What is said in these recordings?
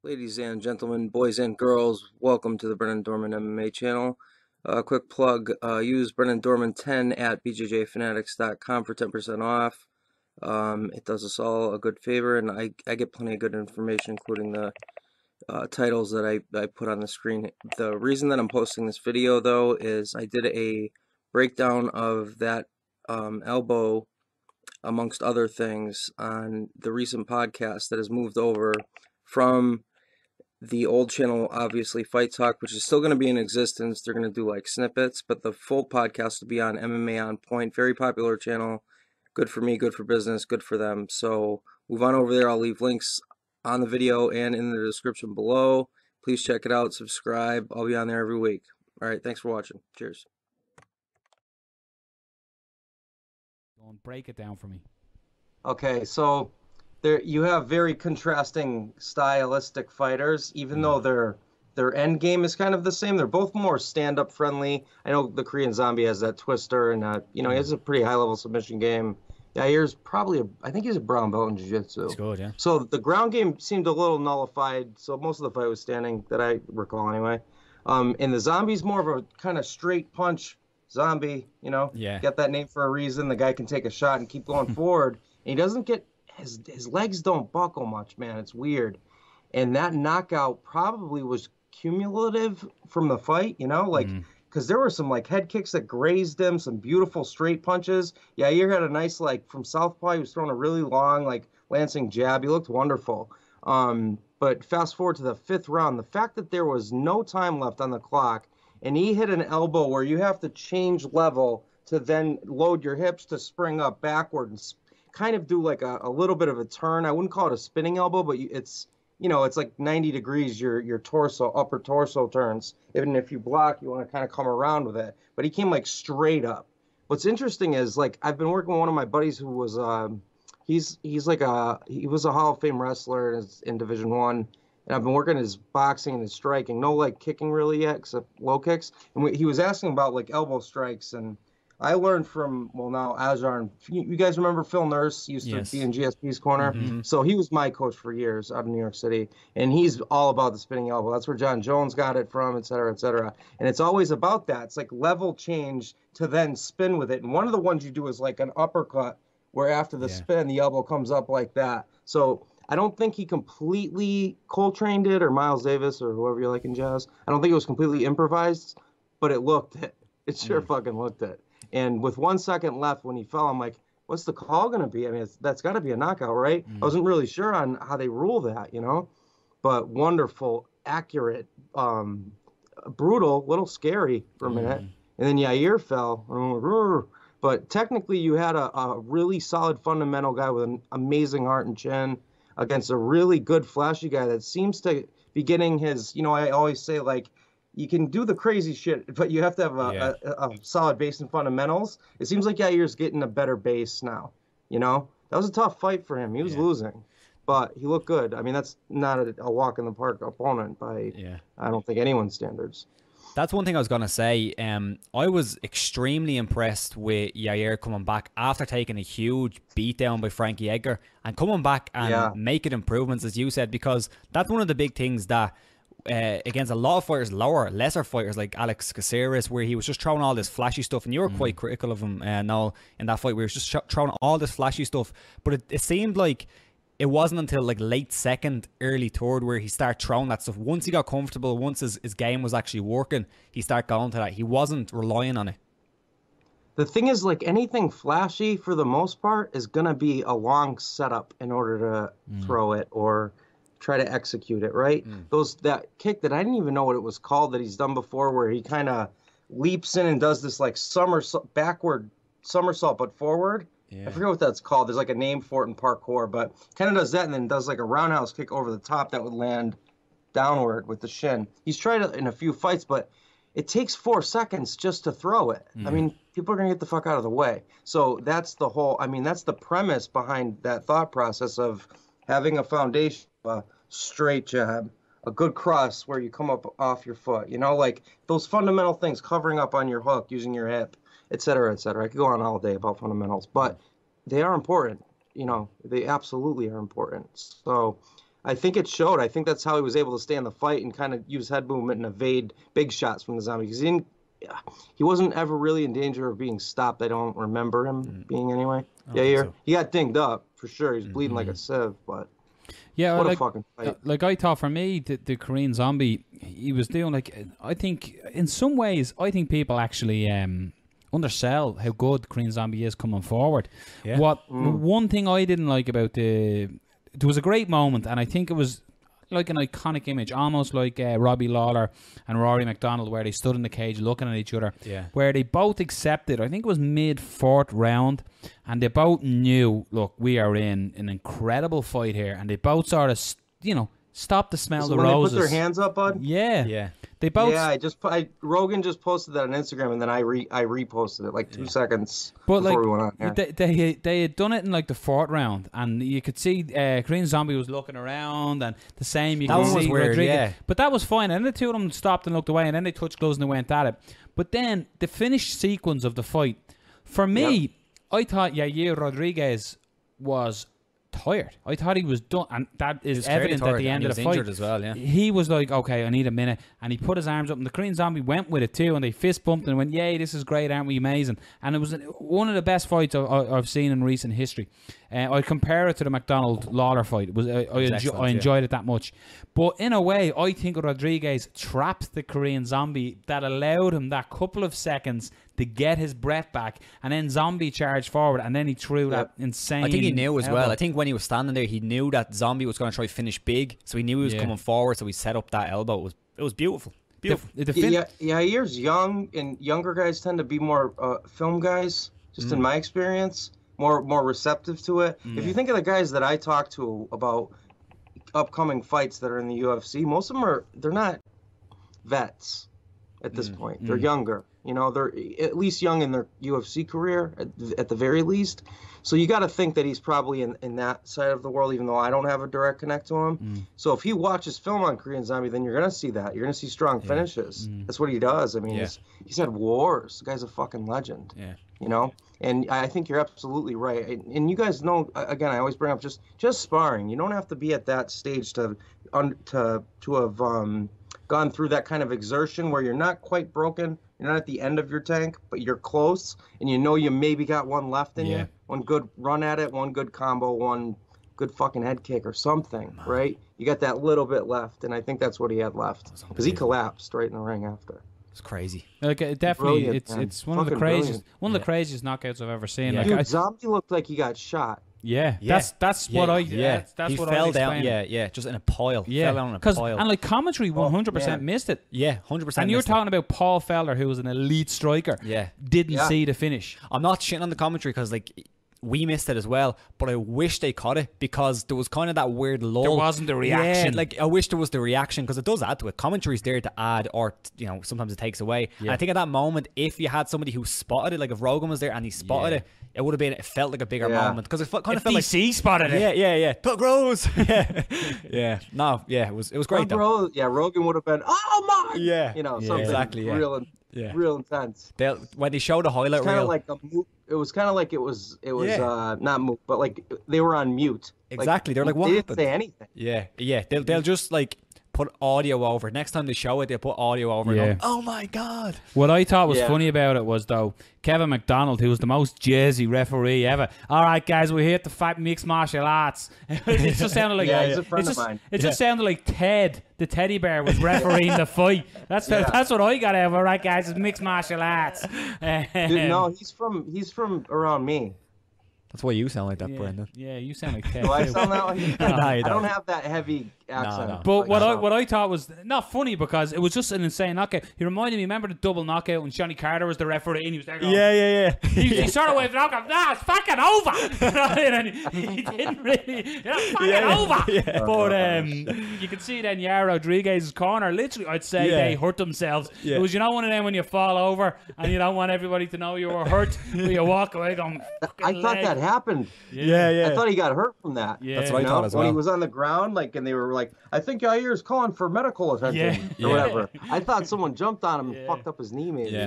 Ladies and gentlemen, boys and girls, welcome to the Brennan Dorman MMA channel. Quick plug, use Brennan Dorman 10 at bjjfanatics.com for 10% off. It does us all a good favor, and I get plenty of good information, including the titles that I put on the screen. The reason that I'm posting this video, though, is I did a breakdown of that elbow, amongst other things, on the recent podcast that has moved over from the old channel, obviously, Fight Talk, which is still going to be in existence. They're going to do like snippets, but the full podcast will be on MMA On Point. Very popular channel. Good for me, good for business, good for them. So move on over there. I'll leave links on the video and in the description below. Please check it out. Subscribe. I'll be on there every week. All right. Thanks for watching. Cheers. Don't break it down for me. Okay, so there you have very contrasting stylistic fighters, even though their end game is kind of the same. They're both more stand-up friendly. I know the Korean Zombie has that twister, and he has a pretty high-level submission game. Yair's probably I think he's a brown belt in jiu-jitsu. It's good, yeah. So the ground game seemed a little nullified. So most of the fight was standing, that I recall anyway. And the Zombie's more of a kind of straight punch zombie, Yeah. Got that name for a reason. The guy can take a shot and keep going forward. And he doesn't get his legs don't buckle much, man. It's weird. And that knockout probably was cumulative from the fight, because there were some like head kicks that grazed him, some beautiful straight punches. Yair had a nice from southpaw. He was throwing a really long lancing jab. He looked wonderful. But fast forward to the fifth round, the fact that there was no time left on the clock, and he hit an elbow where you have to change level to then load your hips to spring up backward and kind of do like a little bit of a turn. I wouldn't call it a spinning elbow, but it's like 90 degrees, your torso, upper torso turns. Even if you block, you want to kind of come around with it. But he came like straight up. What's interesting is I've been working with one of my buddies who was he was a Hall of Fame wrestler in Division One. And I've been working his boxing and his striking. No kicking really yet, except low kicks. And he was asking about elbow strikes, and I learned from now Azar. You guys remember Phil Nurse used to be in GSP's corner? Mm-hmm. So he was my coach for years out of New York City, and he's all about the spinning elbow. That's where John Jones got it from, et cetera, et cetera. And it's always about that. It's like level change to then spin with it. And one of the ones you do is like an uppercut, where after the spin, the elbow comes up like that. So I don't think he completely Coltrane'd it, or Miles Davis, or whoever you like in jazz. I don't think it was completely improvised, but it looked it. It sure fucking looked it. And with 1 second left when he fell, I'm like, what's the call going to be? I mean, that's got to be a knockout, right? I wasn't really sure on how they rule that, But wonderful, accurate, brutal, little scary for a minute. And then Yair fell. But technically, you had a really solid fundamental guy with an amazing heart and chin against a really good flashy guy that seems to be getting his, I always say, you can do the crazy shit, but you have to have a solid base and fundamentals. It seems like Yair's getting a better base now, That was a tough fight for him. He was losing, but he looked good. I mean, that's not a walk in the park opponent by, I don't think, anyone's standards. That's one thing I was going to say. I was extremely impressed with Yair coming back after taking a huge beatdown by Frankie Edgar and coming back and making improvements, as you said, because that's one of the big things that against a lot of fighters, lesser fighters like Alex Caceres, where he was just throwing all this flashy stuff, and you were quite critical of him now in that fight where he was just throwing all this flashy stuff, but it seemed like it wasn't until late second, early third where he started throwing that stuff. Once he got comfortable, once his game was actually working, he started going to that. He wasn't relying on it. The thing is, anything flashy, for the most part, is going to be a long setup in order to throw it or try to execute it, right? That kick that I didn't even know what it was called that he's done before, where he kind of leaps in and does this backward somersault, but forward. I forget what that's called. There's a name for it in parkour, but kind of does that and then does a roundhouse kick over the top that would land downward with the shin. He's tried it in a few fights, but it takes 4 seconds just to throw it. I mean, people are going to get the fuck out of the way. So that's that's the premise behind that thought process of having a foundation, a straight jab, a good cross where you come up off your foot, those fundamental things, covering up on your hook, using your hip, et cetera, et cetera. I could go on all day about fundamentals, but they are important. They absolutely are important. So I think it showed. I think that's how he was able to stay in the fight and kind of use head movement and evade big shots from the zombie, because he wasn't ever really in danger of being stopped. I don't remember him being anyway. Yeah, he got dinged up for sure. He was bleeding like a sieve, but yeah, what a fucking fight. Like I thought, for me, the Korean Zombie, he was doing I think in some ways, I think people actually undersell how good Korean Zombie is coming forward. Yeah. One thing I didn't like about there was a great moment, and I think it was like an iconic image, almost like Robbie Lawler and Rory McDonald, where they stood in the cage looking at each other, where they both accepted, I think it was mid-4th round, and they both knew, look, we are in an incredible fight here, and they both sort of, stop the smell of the roses. They put their hands up, bud? Yeah. They both. Yeah, Rogan just posted that on Instagram, and then I reposted it like 2 seconds before we went on here. They had done it in like the 4th round, and you could see Korean Zombie was looking around, and the same you could see weird, Rodriguez. But that was fine, and then the two of them stopped and looked away, and then they touched gloves and they went at it. But then the finished sequence of the fight, for me, I thought Yair Rodriguez was tired. I thought he was done, and that is evident at the end of the fight. As well, yeah. He was like, okay, I need a minute, and he put his arms up, and the Korean Zombie went with it too, and they fist bumped and went, yay, this is great, aren't we amazing? And it was one of the best fights I've seen in recent history. I'd compare it to the McDonald Lawler fight. It was I enjoyed it that much. But in a way, I think Rodriguez trapped the Korean Zombie, that allowed him that couple of seconds to get his breath back, and then Zombie charged forward, and then he threw that insane. I think he knew as elbow. well. I think when he was standing there, he knew that Zombie was going to try to finish big, so he knew he was coming forward, so he set up that elbow. It was beautiful. Beautiful. Yair's young, and younger guys tend to be more film guys, just in my experience, more receptive to it. If you think of the guys that I talk to about upcoming fights that are in the UFC, most of them they're not vets at this point. They're younger. They're at least young in their UFC career, at the very least. So you got to think that he's probably in that side of the world, even though I don't have a direct connect to him. So if he watches film on Korean Zombie, then you're going to see that. You're going to see strong finishes. That's what he does. I mean, he's had wars. The guy's a fucking legend. And I think you're absolutely right. And you guys know, again, I always bring up just sparring. You don't have to be at that stage to have gone through that kind of exertion where you're not quite broken. You're not at the end of your tank, but you're close, and you maybe got one left in you. One good run at it, one good combo, one good fucking head kick or something, right? You got that little bit left, and I think that's what he had left, because he collapsed right in the ring after. It's crazy. Like, definitely, Brilliant, it's one of the craziest knockouts I've ever seen. Yeah. Like, Dude, Zombie looked like he got shot. That's what I he fell down. Just in a pile. Fell down in a pile. And like commentary 100% missed it. 100%. And you're talking about Paul Felder, who was an elite striker. Didn't see the finish. I'm not shitting on the commentary because we missed it as well, but I wish they caught it, because there was kind of that weird lull. There wasn't the reaction. I wish there was the reaction, because it does add to it. Commentary's there to add, or sometimes it takes away. And I think at that moment, if you had somebody who spotted it, like if Rogan was there and he spotted it, it felt like a bigger moment, because it kind of felt like DC spotted it. Yeah. Tuck Rose. It was great. Rogan would have been, oh my, something exactly, real intense. When they showed the highlight reel, it was kind of like it was not mute, but like they were on mute. Exactly. They're like, what they happened? didn't say anything. Yeah. They'll just put audio over. Next time they show it, they'll put audio over and go, oh my God. What I thought was funny about it was, though, Kevin McDonald, who was the most jazzy referee ever. All right, guys, we're here to fight mixed martial arts. It just sounded like he's a friend of mine. It just sounded like Ted, the teddy bear, was refereeing the fight. That's what I got out of it. All right, guys, it's mixed martial arts. Dude, no, he's from around me. That's why you sound like that, Brendan. Yeah, you sound like Ted. Do I sound that way? No, I don't have that heavy accent. No. But what I thought was not funny, because it was just an insane knockout. He reminded me, remember the double knockout when Johnny Carter was the referee and he was there going, He started with knockout. Nah, it's fucking over. And he didn't really. It's fucking over. But you could see then Yair Rodriguez's corner. Literally, I'd say they hurt themselves. It was one of them when you fall over and you don't want everybody to know you were hurt, but you walk away going. I thought that happened. I thought he got hurt from that. That's what I thought as well. When he was on the ground, and they were like, I think Yair's calling for medical attention or whatever. I thought someone jumped on him and fucked up his knee, maybe.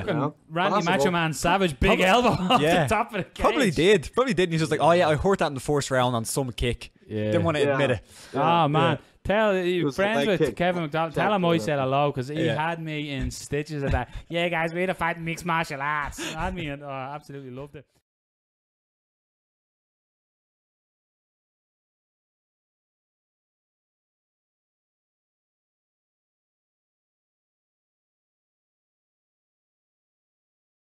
Randy Macho Man Savage, big elbow off the top of the cage. Probably did. And he's just like, oh yeah, I heard that in the first round on some kick. Didn't want to admit it. Man. Tell you was friends like with Kevin McDonald. Tell him I said hello because he Yeah. had me in stitches of that. Yeah, guys, we're the fighting mixed martial arts. Had me, and absolutely loved it.